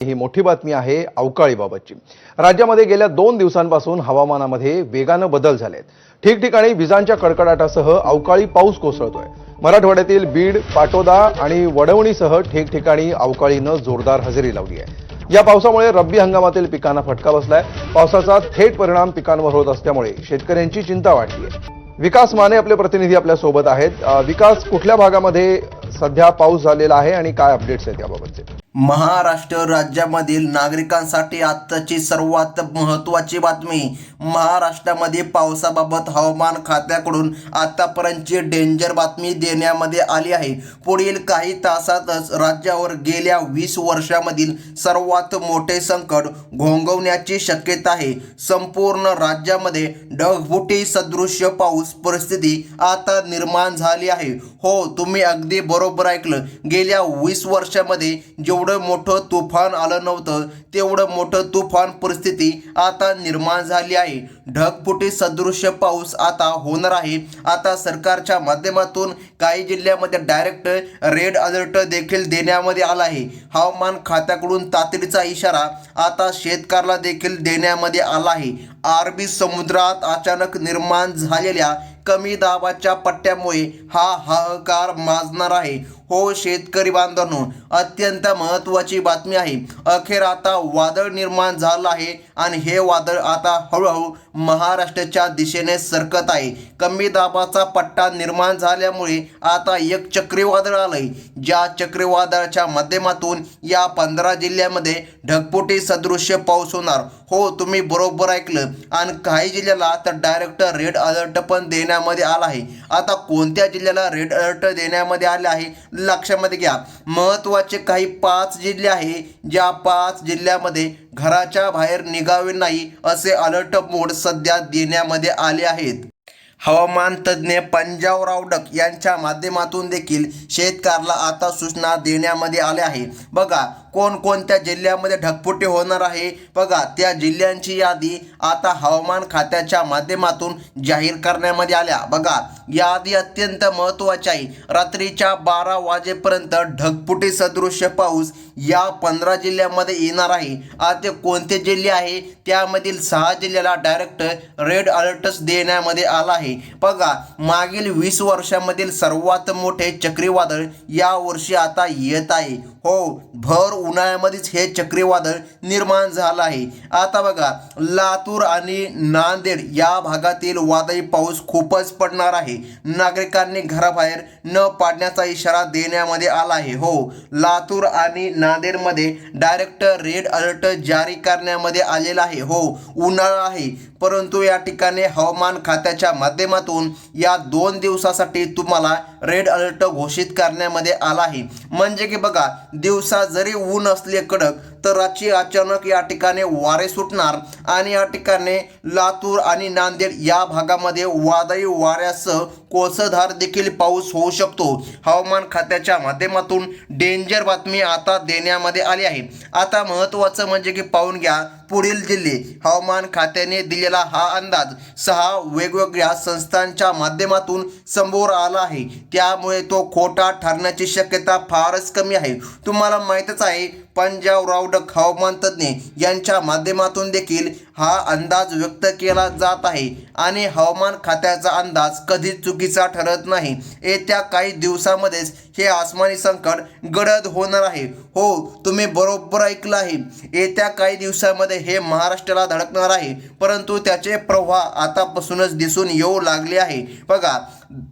ही मोठी बातमी आहे अवकाळीबाबतची। राज्यामध्ये गेल्या 2 दिवसांपासून हवामानामध्ये वेगानं बदल झालेत। ठिकठिकाणी विजांच्या कडकडाटासह अवकाळी पाऊस कोसळतोय। मराठवाड्यातील बीड, पाटोदा आणि वडवणीसह ठिकठिकाणी अवकाळीनं जोरदार हजेरी लावली आहे। या पावसामुळे रब्बी हंगामातील पिकांना फटका बसलाय। पावसाचा थेट परिणाम पिकांवर होत असल्यामुळे शेतकऱ्यांची चिंता वाढली आहे। विकास माने आपले प्रतिनिधी आपल्या सोबत आहेत। विकास, कुठल्या भागामध्ये सध्या पाऊस झालेला आहे आणि काय अपडेट्स आहेत याबाबतचे? महाराष्ट्र राज्यामधील नागरिकांसाठी आजची सर्वात महत्त्वाची बातमी। महाराष्ट्रामध्ये पावसाबाबत हवामान खात्याकडून आतापर्यंतची डेंजर बातमी देण्यामध्ये आली आहे। पुढील काही तासातच राज्यावर गेल्या 20 वर्षांमधील सर्वात मोठे संकट घोंघवण्याची शक्यता आहे। संपूर्ण राज्यामध्ये ढगफुटी सदृश्य पाऊस परिस्थिती आता निर्माण झाली आहे। हो, तुम्ही अगदी बरोबर ऐकलं। गेल्या 20 वर्षांमध्ये जेवढं मोठं तुफान आलं नव्हतं तेवढं मोठं तुफान परिस्थिती आता निर्माण झाली आहे। ढगफुटी सदृश्य पाऊस आता होणार आहे। आता सरकारच्या माध्यमातून काही जिल्ह्यामध्ये डायरेक्ट रेड अलर्ट देखील देण्यामध्ये आला आहे। हवामान खात्याकडून तातडीचा इशारा आता शेतकऱ्याला देखील देण्यामध्ये आला आहे। अरबी समुद्रात अचानक निर्माण झालेल्या कमी दाबाच्या पट्ट्यामुळे हा हाहाकार माजणार आहे। हो शेतकरी बांधवांनो, अत्यंत महत्त्वाची बातमी आहे। अखेर आता वादळ निर्माण झालं आहे आणि हे वादळ आता हळूहळू महाराष्ट्राच्या दिशेने सरकत आहे। कमी दाबाचा पट्टा निर्माण झाल्यामुळे आता एक चक्रीवादळ आलंय। ज्या चक्रीवादळाच्या माध्यमातून या 15 जिल्ह्यामध्ये ढगफुटी सदृश्य पाऊस होणार। हो, तुम्ही बरोबर ऐकलं। आणि काही जिल्ह्याला तर डायरेक्ट रेड अलर्ट पण देण्यामध्ये आला आहे। आता कोणत्या जिल्ह्याला रेड अलर्ट देण्यामध्ये आले आहे लक्षामध्ये घ्या। महत्त्वाचे काही 5 जिल्हे आहे, ज्या 5 जिल्ह्यामध्ये घराच्या बाहेर निघावे नाही असे अलर्ट मोड सध्या देण्यामध्ये आले आहेत। हवामान तज्ज्ञ पंजाबराव डक यांच्या माध्यमातून देखील शेतकऱ्याला आता सूचना देण्यामध्ये आल्या आहे। बघा कोणकोणत्या जिल्ह्यामध्ये ढगफुटी होणार आहे, बघा त्या जिल्ह्यांची यादी आता हवामान खात्याच्या माध्यमातून जाहीर करण्यामध्ये आल्या। बघा यादी अत्यंत महत्त्वाची आहे। रात्रीच्या 12 वाजेपर्यंत ढगफुटी सदृश्य पाऊस या 15 जिल्ह्यामध्ये येणार आहे। आता कोणते जिल्हे आहे त्यामधील 6 जिल्ह्याला डायरेक्ट रेड अलर्टच देण्यामध्ये आला आहे। बघा मागील 20 वर्षांमधील सर्वात मोठे चक्रीवादळ या वर्षी आता येत आहे। हो, भर उन्हाळ्यामध्येच हे चक्रीवादळ निर्माण झालं आहे। आता बघा लातूर आणि नांदेड या भागातील वादळी पाऊस खूपच पडणार आहे। नागरिकांनी घराबाहेर न पडण्याचा इशारा देण्यामध्ये आला आहे। हो, लातूर आणि नांदेडमध्ये डायरेक्ट रेड अलर्ट जारी करण्यामध्ये आलेला आहे। हो, उन्हाळा आहे, परंतु या ठिकाणी हवामान खात्याच्या माध्यमातून या 2 दिवसासाठी तुम्हाला रेड अलर्ट घोषित करण्यामध्ये आला आहे। म्हणजे की बघा दिवसा जरी ऊन असले कडक तर रात्री अचानक या ठिकाणी वारे सुटणार आणि या ठिकाणी लातूर आणि नांदेड या भागामध्ये वादळी वाऱ्यासह कोसळधार देखील पाऊस होऊ शकतो। हवामान खात्याच्या माध्यमातून डेंजर बातमी आता देण्यामध्ये आली आहे। आता महत्त्वाचं म्हणजे की पाहून घ्या पुढील जिल्हे। हवामान खात्याने दिलेला हा अंदाज 6 वेगवेगळ्या संस्थांच्या माध्यमातून समोर आला आहे, त्यामुळे तो खोटा ठरण्याची शक्यता फारच कमी आहे। तुम्हाला माहीतच आहे पंजाबराव डक हवामान तज्ज्ञ यांच्या माध्यमातून देखील हा अंदाज व्यक्त केला जात आहे आणि हवामान खात्याचा अंदाज कधीच चुकीचा ठरत नाही। येत्या काही दिवसांमध्येच हे आसमानी संकट गडद होणार आहे। हो, तुम्ही बरोबर ऐकलं आहे। येत्या काही दिवसांमध्ये हे महाराष्ट्राला धडकणार आहे, परंतु त्याचे प्रवाह आतापासूनच दिसून येऊ लागले आहे। बघा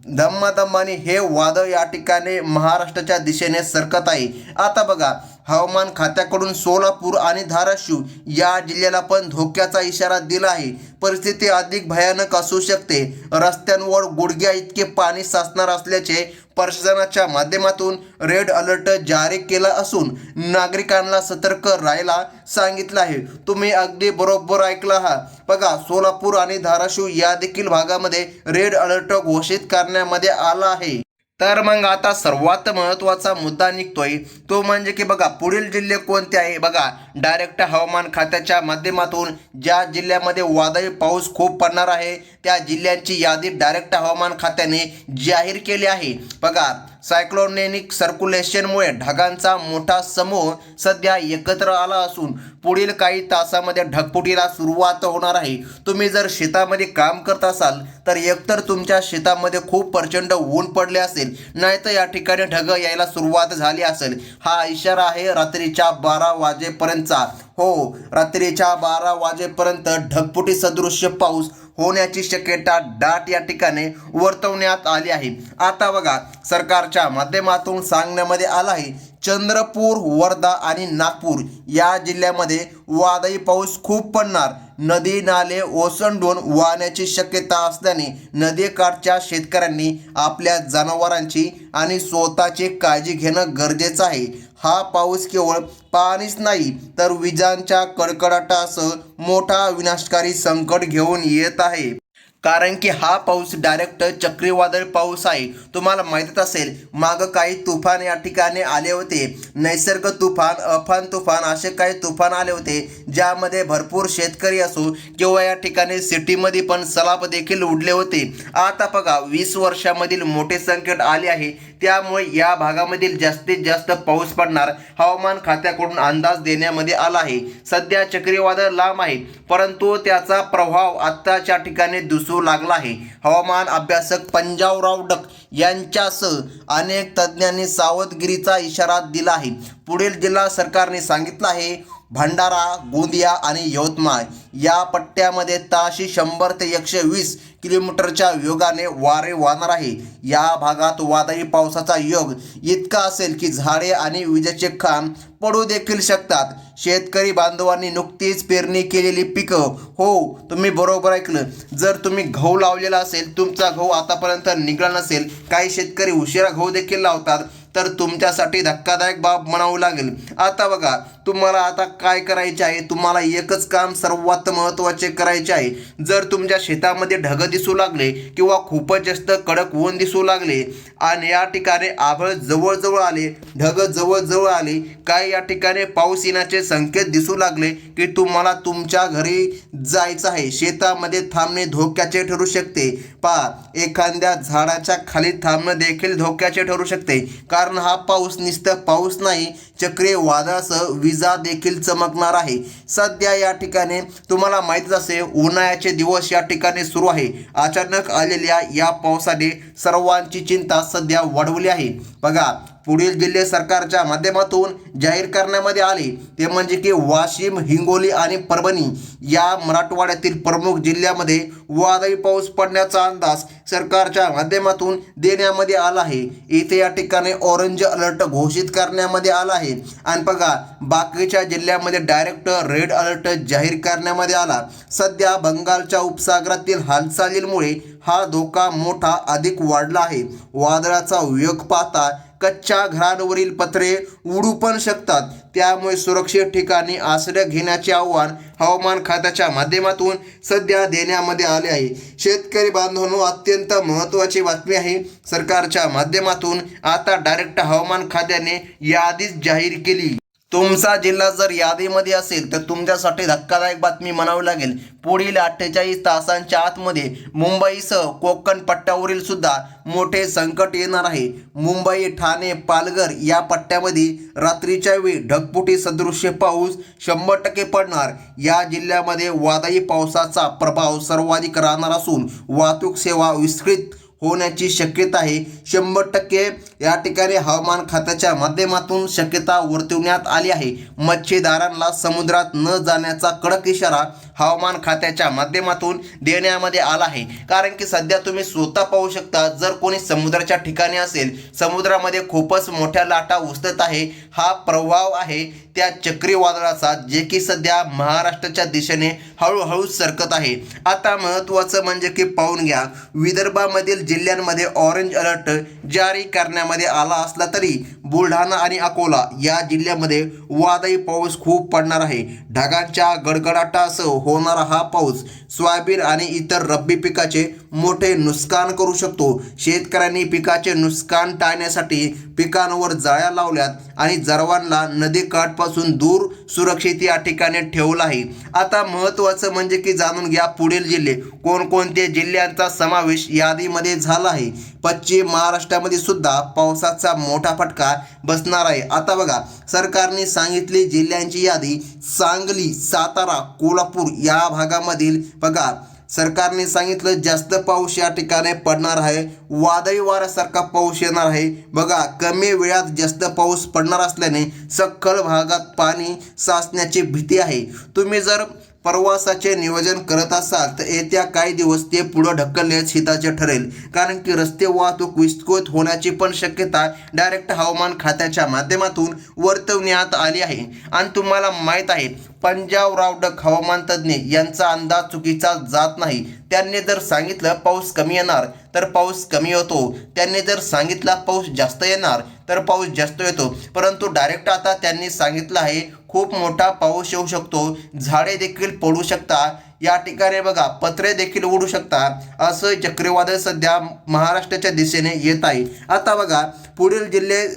धम्माधम्माने हे वादळ या ठिकाणी महाराष्ट्राच्या दिशेने सरकत आहे। आता बघा हवामान खात्याकडून सोलापूर आणि धाराशिव या जिल्ह्याला पण धोक्याचा इशारा दिला आहे। परिस्थिती अधिक भयानक असू शकते। रस्त्यांवर गुडघ्या इतके पाणी साचणार असल्याचे प्रशासनाच्या माध्यमातून रेड अलर्ट जारी केला असून नागरिकांना सतर्क राहायला सांगितलं आहे। तुम्ही अगदी बरोबर ऐकलं आहात। बघा सोलापूर आणि धाराशिव या देखील भागामध्ये रेड अलर्ट घोषित करण्यामध्ये आला आहे। तर मग आता सर्वात महत्त्वाचा मुद्दा निघतोय तो म्हणजे की बघा पुढील जिल्हे कोणते आहे। बघा डायरेक्ट हवामान खात्याच्या माध्यमातून ज्या जिल्ह्यामध्ये वादळी पाऊस खूप पडणार आहे त्या जिल्ह्यांची यादी डायरेक्ट हवामान खात्याने जाहीर केली आहे। बघा सायक्लोनिक सर्क्युलेशनमुळे ढगांचा मोठा समूह सध्या एकत्र आला असून पुढील काही तासामध्ये ढगफुटीला सुरुवात होणार आहे। तुम्ही जर शेतामध्ये काम करत असाल तर एकतर तुमच्या शेतामध्ये खूप प्रचंड ऊन पडले असेल, नाहीतर या ठिकाणी ढग यायला सुरुवात झाली असेल। हा इशारा आहे रात्रीच्या 12 वाजेपर्यंतचा। हो, रात्रीच्या 12 वाजेपर्यंत ढगफुटी सदृश्य पाऊस होण्याची शक्यता दाट या ठिकाणी वर्तवण्यात आली आहे। आता बघा, सरकारच्या माध्यमातून सांगण्यामध्ये आलं आहे चंद्रपूर, वर्धा आणि नागपूर या जिल्ह्यामध्ये वादळी पाऊस खूप पडणार। नदी नाले ओसंडून वाहण्याची शक्यता असल्याने नदीकाठच्या शेतकऱ्यांनी आपल्या जनावरांची आणि स्वतःची काळजी घेणं गरजेचं आहे। हा पाऊस केवळ पाणीच नाही तर विजांच्या कडकडाटासह मोठा विनाशकारी संकट घेऊन येत आहे। कारण की हा पाऊस डायरेक्ट चक्रीवादळ पाऊस आहे। तुम्हाला माहीतच असेल, मागं काही तुफान या ठिकाणी आले होते, नैसर्ग तुफान, अफान तुफान, असे काही तुफान आले होते ज्यामध्ये भरपूर शेतकरी असो किंवा या ठिकाणी सिटीमध्ये पण सलाब देखील उडले होते। आता बघा, 20 वर्षामधील मोठे संकट आले आहे, त्यामुळे या भागामधील जास्तीत जास्त पाऊस पडणार हवामान खात्याकडून अंदाज देण्यामध्ये आला आहे। सध्या चक्रीवादळ लांब आहे, परंतु त्याचा प्रभाव आत्ताच्या ठिकाणी दिसू लागला आहे। हवामान अभ्यासक पंजाबराव डक यांच्यासह अनेक तज्ज्ञांनी सावधगिरीचा इशारा दिला आहे। पुढील जिल्हा सरकारने सांगितलं आहे भंडारा, गोंदिया आणि यवतमाळ या पट्ट्यामध्ये ताशी 100 ते 120 किलोमीटरच्या वेगाने वारे वाहणार आहे। या भागात वादळी पावसाचा योग इतका असेल की झाडे आणि विजेचे खांब पडू देखील शकतात। शेतकरी बांधवांनी नुकतीच पेरणी केलेली पिकं, हो तुम्ही बरोबर ऐकलं, जर तुम्ही गहू लावलेला असेल, तुमचा गहू आतापर्यंत निघाला नसेल, काही शेतकरी उशिरा गहू देखील लावतात, तर तुमच्यासाठी धक्कादायक बाब म्हणावं लागेल। आता बघा, तुम्हाला आता काय करायचे आहे, तुम्हाला एकच काम सर्वात महत्त्वाचे करायचे आहे। जर तुमच्या शेतामध्ये ढग दिसू लागले किंवा खूपच जास्त कडक ऊन दिसू लागले आणि या ठिकाणी आभाळ जवळजवळ आले, ढग जवळजवळ आले, काय या ठिकाणी पाऊस येण्याचे संकेत दिसू लागले की तुम्हाला तुमच्या घरी जायचं आहे। शेतामध्ये थांबणे धोक्याचे ठरू शकते। पहा, एखाद्या झाडाच्या खाली थांबणं देखील धोक्याचे ठरू शकते, कारण हा पाऊस नुसतं पाऊस नाही, चक्रीवादळासह विजा देखील चमकणार आहे। सध्या या ठिकाणी तुम्हाला माहितीच असेल, उन्हाळ्याचे दिवस या ठिकाणी सुरू आहे। अचानक आलेल्या या पावसाने सर्वांची चिंता सध्या वाढवली आहे। बघा, पुढील जिल्हे सरकारच्या माध्यमातून जाहीर करण्यामध्ये आले ते म्हणजे की वाशिम, हिंगोली आणि परभणी या मराठवाड्यातील प्रमुख जिल्ह्यामध्ये वादळी पाऊस पडण्याचा अंदाज सरकारच्या माध्यमातून देण्यामध्ये आला आहे। इथे या ठिकाणी ऑरेंज अलर्ट घोषित करण्यामध्ये आला आहे आणि बघा, बाकीच्या जिल्ह्यामध्ये डायरेक्ट रेड अलर्ट जाहीर करण्यामध्ये आला। सध्या बंगालच्या उपसागरातील हालचालींमुळे हा धोका मोठा अधिक वाढला आहे। वादळाचा वेग पाहता कच्च्या घरांवरील पत्रे उडू पण शकतात, त्यामुळे सुरक्षित ठिकाणी आश्रय घेण्याचे आव्हान हवामान खात्याच्या माध्यमातून सध्या देण्यामध्ये आले आहे। शेतकरी बांधवांनो, अत्यंत महत्त्वाची बातमी आहे। सरकारच्या माध्यमातून आता डायरेक्ट हवामान खात्याने यादीच जाहीर केली। तुमचा जिल्हा जर यादीमध्ये असेल तर तुमच्यासाठी धक्कादायक बातमी म्हणावी लागेल। पुढील 48 तासांच्या आतमध्ये मुंबईसह कोकण पट्ट्यावरील सुद्धा मोठे संकट येणार आहे। मुंबई, ठाणे, पालघर या पट्ट्यामध्ये रात्रीच्या वेळी ढगफुटी सदृश्य पाऊस 100% पडणार। या जिल्ह्यामध्ये वादळी पावसाचा प्रभाव सर्वाधिक राहणार असून वाहतूक सेवा विस्कळीत होण्याची शक्यता आहे। 100% या ठिकाणी हवामान खात्याच्या माध्यमातून शक्यता वर्तवण्यात आली आहे। मच्छीमारांना समुद्रात न जाण्याचा कडक इशारा हवामान खात्याच्या माध्यमातून देण्यामध्ये आला आहे। कारण की सध्या तुम्ही स्वतः पाहू शकता, जर कोणी समुद्राच्या ठिकाणी असेल, समुद्रामध्ये खूपच मोठ्या लाटा उसळत आहे। हा प्रभाव आहे त्या चक्रीवादळाचा, जे की सध्या महाराष्ट्राच्या दिशेने हळूहळू सरकत आहे। आता महत्त्वाचं म्हणजे की पाहून घ्या, विदर्भामधील जिल्ह्यांमध्ये ऑरेंज अलर्ट जारी करण्यामध्ये आला असला तरी बुलढाणा आणि अकोला या जिल्ह्यामध्ये वादळी पाऊस खूप पडणार आहे। ढगांच्या गडगडाटासह होणारा हा पाऊस सोयाबीन आणि इतर रब्बी पिकाचे मोठे नुकसान करू शकतो। शेतकऱ्यांनी पिकाचे नुकसान टाळण्यासाठी पिकांवर जाळ्या लावल्यात आणि जनावरांना नदीकाठपासून दूर सुरक्षित या ठिकाणी ठेवलं आहे। आता महत्त्वाचं म्हणजे की जाणून घ्या पुढील जिल्हे कोणकोणते जिल्ह्यांचा समावेश यादीमध्ये झाला आहे। पश्चिम महाराष्ट्रामध्ये सुद्धा पावसाचा मोठा फटका बसणार आहे। आता बघा सरकारने सांगितली जिल्ह्यांची यादी सांगली, सातारा, कोल्हापूर या भागामधील बघा सरकारने सांगितलं जास्त पाऊस या ठिकाणी पडणार आहे। वादळी वाऱ्यासारखा पाऊस येणार आहे। बघा कमी वेळात जास्त पाऊस पडणार असल्याने सखल भागात पाणी साचण्याची भीती आहे। तुम्ही जर प्रवासाचे नियोजन करत असाल तर येत्या काही दिवस ते पुढे ढकलण्यास हिताचे ठरेल, कारण की रस्ते वाहतूक विस्कळीत होण्याची पण शक्यता डायरेक्ट हवामान खात्याच्या माध्यमातून वर्तवण्यात आली आहे। आणि तुम्हाला माहीत आहे पंजाब रावडक हवामान तज्ज्ञ यांचा अंदाज चुकीचा जात नाही। त्यांनी जर सांगितलं पाऊस कमी येणार तर पाऊस कमी होतो, त्यांनी जर सांगितला पाऊस जास्त येणार तर पाऊस जास्त येतो, परंतु डायरेक्ट आता त्यांनी सांगितलं आहे खूप मोठा पाऊस येऊ शकतो, झाडे देखील पडू शकतात, या ठिकाणी बघा पत्रे देखील उडू शकतात, असं चक्रीवादळ सध्या महाराष्ट्राच्या दिशेने येत आहे। आता बघा पुढील जिल्हे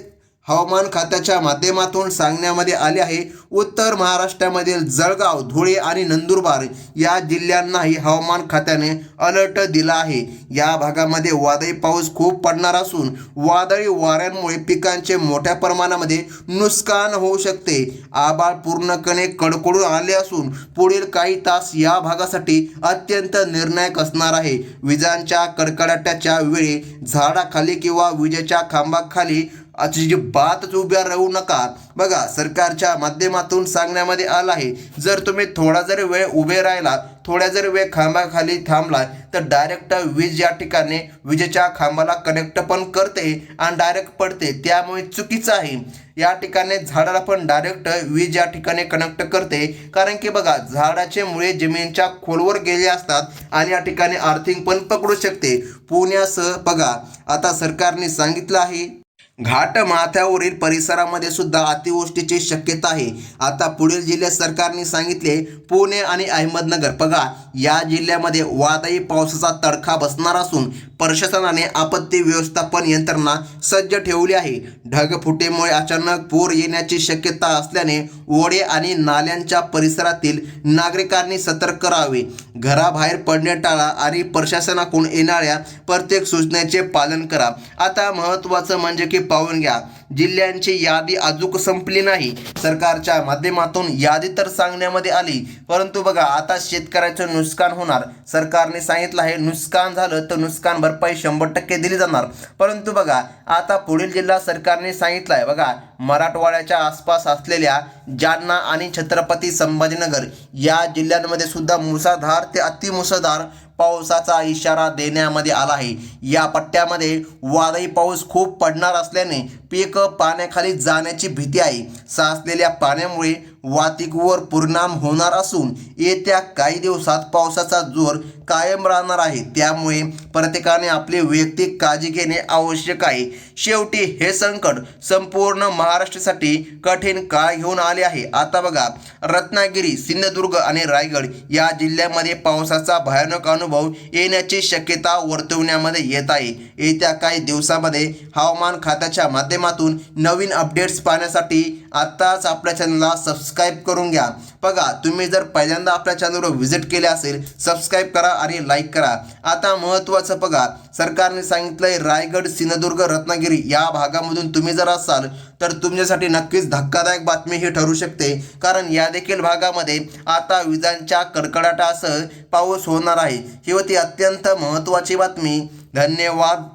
हवामान खात्याच्या माध्यमातून सांगण्यामध्ये आले आहे। उत्तर महाराष्ट्रामधील जळगाव, धुळे आणि नंदुरबार या जिल्ह्यांनाही हवामान खात्याने अलर्ट दिला आहे। या भागामध्ये वादळी पाऊस खूप पडणार असून वादळी वाऱ्यांमुळे पिकांचे मोठ्या प्रमाणामध्ये नुकसान होऊ शकते। आभाळ पूर्णपणे कडकडून आले असून पुढील काही तास या भागासाठी अत्यंत निर्णायक असणार आहे। विजांच्या कडकडाटाच्या वेळी झाडाखाली किंवा विजेच्या खांबाखाली अजिबातच उभ्या राहू नका। बघा सरकारच्या माध्यमातून सांगण्यामध्ये आलं आहे जर तुम्ही थोडा जर वेळ उभे राहिला, थोड्या जर वेळ खांबाखाली थांबला तर डायरेक्ट वीज या ठिकाणी विजेच्या खांबाला कनेक्ट पण करते आणि डायरेक्ट पडते, त्यामुळे चुकीचं आहे। या ठिकाणी झाडाला पण डायरेक्ट वीज या ठिकाणी कनेक्ट करते, कारण की बघा झाडाचे मुळे जमिनीच्या खोलवर गेले असतात आणि या ठिकाणी अर्थिंग पण पकडू शकते। पुण्यासह बघा आता सरकारने सांगितलं आहे घाट माथ्यावरील परिसरामध्ये सुद्धा अतिवृष्टीची शक्यता आहे। आता पुढील जिल्ह्यात सरकारने सांगितले पुणे आणि अहमदनगर बघा या जिल्ह्यामध्ये वादळी पावसाचा तडका बसणार असून प्रशासनाने आपत्ती व्यवस्थापन यंत्रणा सज्ज ठेवली आहे। ढगफुटीमुळे अचानक पूर येण्याची शक्यता असल्याने ओढे आणि नाल्यांच्या परिसरातील नागरिकांनी सतर्क राहावे, घराबाहेर पडणे टाळा आणि प्रशासनाकडून येणाऱ्या प्रत्येक सूचनेचे पालन करा। आता महत्त्वाचं म्हणजे की पाहून घ्या जिल्ह्यांची यादी अजून संपली नाही। सरकारच्या माध्यमातून यादी तर सांगण्यामध्ये आली, परंतु बघा आता शेतकऱ्याचं नुकसान होणार। सरकारने सांगितलं आहे नुकसान झालं तर नुकसान भरपाई 100% दिली जाणार, परंतु बघा आता पुढील जिल्हा सरकारने सांगितलं आहे बघा मराठवाड्याच्या आसपास असलेल्या जालना आणि छत्रपती संभाजीनगर या जिल्ह्यांमध्ये सुद्धा मुसळधार ते अतिमुसळधार पावसाचा इशारा देण्यामध्ये आला आहे। या पट्ट्यामध्ये वादळी पाऊस खूप पडणार असल्याने पीक पाण्याखाली जाण्याची भीती आहे। साचलेल्या पाण्यामुळे वाहतुकीवर परिणाम होणार असून येत्या काही दिवसात पावसाचा जोर कायम राहणार आहे, त्यामुळे प्रत्येकाने आपली वैयक्तिक काळजी घेणे आवश्यक आहे। शेवटी हे संकट संपूर्ण महाराष्ट्रासाठी कठीण काळ घेऊन आले आहे। आता बघा रत्नागिरी, सिंधुदुर्ग आणि रायगड या जिल्ह्यामध्ये पावसाचा भयानक अनुभव येण्याची शक्यता वर्तवण्यामध्ये येत आहे। येत्या काही दिवसामध्ये हवामान खात्याच्या माध्यमातून नवीन अपडेट्स पाहण्यासाठी आत्ताच आपल्या चॅनलला सबस्क्राईब करून घ्या। बघा तुम्ही जर पहिल्यांदा आपल्या चॅनलवर व्हिजिट केले असेल सबस्क्राईब करा आणि लाईक करा। आता महत्त्वाचं बघा सरकारने सांगितलंय रायगड, सिंधुदुर्ग, रत्नागिरी या भागामधून तुम्ही जर असाल तर तुमच्यासाठी नक्कीच धक्कादायक बातमी ही ठरू शकते, कारण या देखील भागामध्ये आता विजांच्या कडकडाटासह पाऊस होणार आहे। ही होती अत्यंत महत्त्वाची बातमी। धन्यवाद।